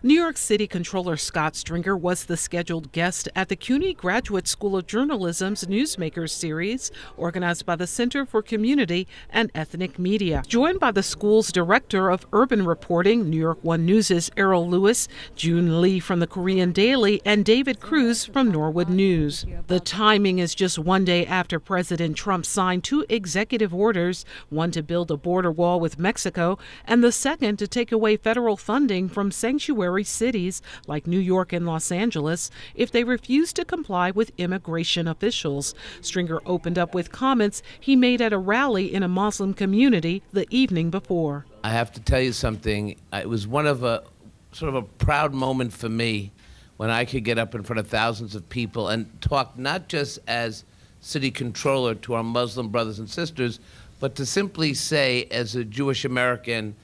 New York City Comptroller Scott Stringer was the scheduled guest at the CUNY Graduate School of Journalism's Newsmakers series, organized by the Center for Community and Ethnic Media. Joined by the school's Director of Urban Reporting, New York One News' Errol Lewis, June Lee from the Korean Daily, and David Cruz from Norwood News. The timing is just one day after President Trump signed two executive orders, one to build a border wall with Mexico, and the second to take away federal funding from sanctuary cities like New York and Los Angeles if they refuse to comply with immigration officials. Stringer opened up with comments he made at a rally in a Muslim community the evening before. I have to tell you something. It was one of a sort of a proud moment for me when I could get up in front of thousands of people and talk not just as city controller to our Muslim brothers and sisters, but to simply say, as a Jewish American,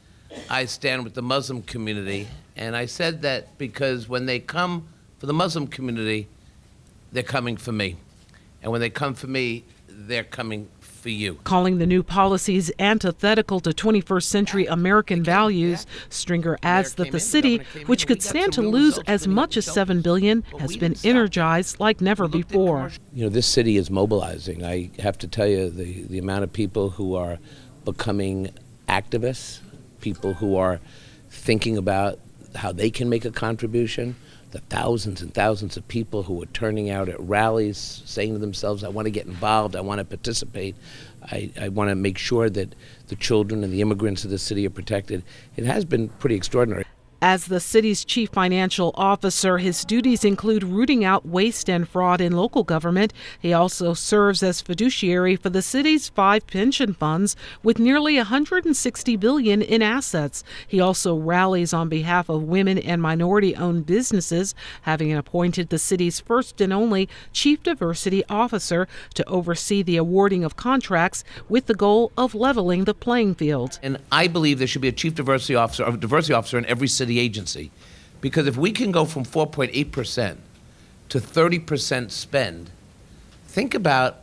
I stand with the Muslim community. And I said that because when they come for the Muslim community, they're coming for me. And when they come for me, they're coming for you. Calling the new policies antithetical to 21st century American values, Stringer adds that the city, which could stand to lose as much as $7 billion, has been energized like never before. You know, this city is mobilizing. I have to tell you, the amount of people who are becoming activists, people who are thinking about how they can make a contribution, the thousands and thousands of people who are turning out at rallies, saying to themselves, I want to get involved, I want to participate, I want to make sure that the children and the immigrants of the city are protected. It has been pretty extraordinary. As the city's chief financial officer, his duties include rooting out waste and fraud in local government. He also serves as fiduciary for the city's 5 pension funds with nearly $160 billion in assets. He also rallies on behalf of women and minority-owned businesses, having appointed the city's first and only chief diversity officer to oversee the awarding of contracts with the goal of leveling the playing field. And I believe there should be a chief diversity officer in every city agency, because if we can go from 4.8% to 30% spend, think about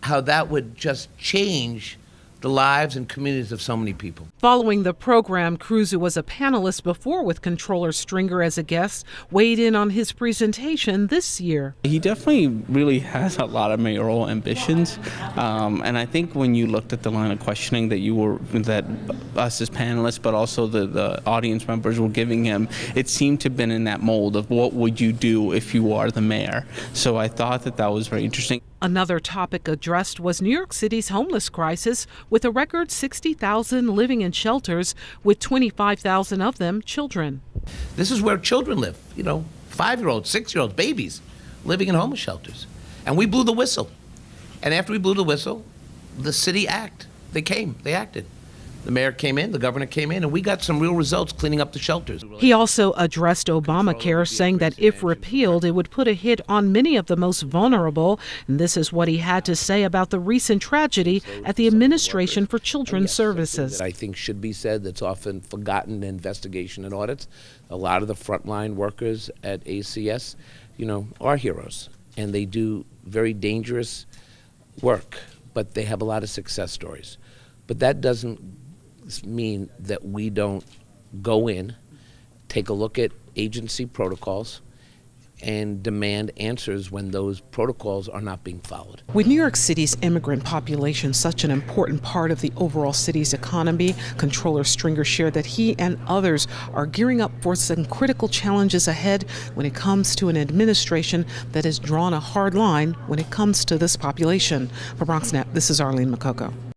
how that would just change the lives and communities of so many people. Following the program, Cruz, who was a panelist before with Comptroller Stringer as a guest, weighed in on his presentation this year. He definitely really has a lot of mayoral ambitions, and I think when you looked at the line of questioning that us as panelists, but also the audience members were giving him, it seemed to have been in that mold of what would you do if you are the mayor. So I thought that was very interesting. Another topic addressed was New York City's homeless crisis, with a record 60,000 living in shelters, with 25,000 of them children. This is where children live, 5-year-olds, 6-year-olds, babies living in homeless shelters. And we blew the whistle. And after we blew the whistle, the city they acted. The mayor came in, the governor came in, and we got some real results cleaning up the shelters. He also addressed Obamacare, saying that if repealed, it would put a hit on many of the most vulnerable. And this is what he had to say about the recent tragedy at the Administration for Children's Services. That I think should be said, that's often forgotten in investigation and audits. A lot of the frontline workers at ACS, are heroes, and they do very dangerous work, but they have a lot of success stories. But that doesn't mean that we don't go in, take a look at agency protocols, and demand answers when those protocols are not being followed. With New York City's immigrant population such an important part of the overall city's economy, Comptroller Stringer shared that he and others are gearing up for some critical challenges ahead when it comes to an administration that has drawn a hard line when it comes to this population. For BronxNet, this is Arlene Makoko.